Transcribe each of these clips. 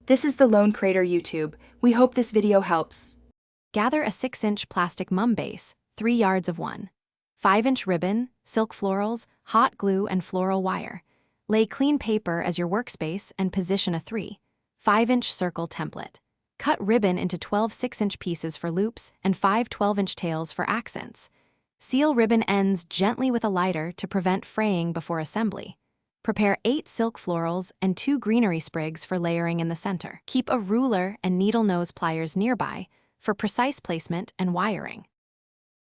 This is the Lone Crater YouTube. We hope this video helps. Gather a 6-inch plastic mum base, 3 yards of 1. 5-inch ribbon, silk florals, hot glue, and floral wire. Lay clean paper as your workspace and position a 3/5-inch circle template. Cut ribbon into 12 6-inch pieces for loops and 5 12-inch tails for accents. Seal ribbon ends gently with a lighter to prevent fraying before assembly. Prepare 8 silk florals and 2 greenery sprigs for layering in the center. Keep a ruler and needle nose pliers nearby for precise placement and wiring.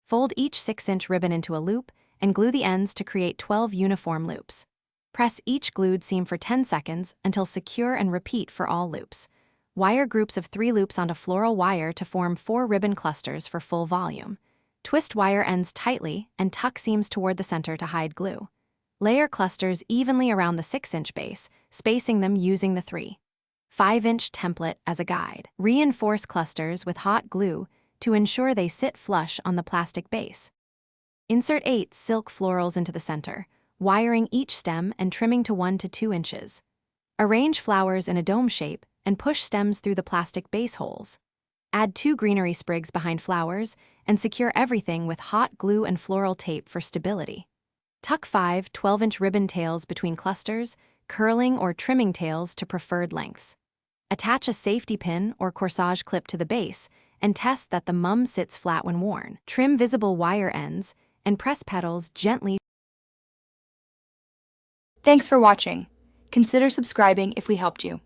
Fold each 6-inch ribbon into a loop and glue the ends to create 12 uniform loops. Press each glued seam for 10 seconds until secure and repeat for all loops. Wire groups of 3 loops onto floral wire to form 4 ribbon clusters for full volume. Twist wire ends tightly and tuck seams toward the center to hide glue. Layer clusters evenly around the 6-inch base, spacing them using the 3/5-inch template as a guide. Reinforce clusters with hot glue to ensure they sit flush on the plastic base. Insert 8 silk florals into the center, wiring each stem and trimming to 1 to 2 inches. Arrange flowers in a dome shape and push stems through the plastic base holes. Add 2 greenery sprigs behind flowers and secure everything with hot glue and floral tape for stability. Tuck 5 12-inch ribbon tails between clusters, curling or trimming tails to preferred lengths. Attach a safety pin or corsage clip to the base and test that the mum sits flat when worn. Trim visible wire ends and press petals gently. Thanks for watching. Consider subscribing if we helped you.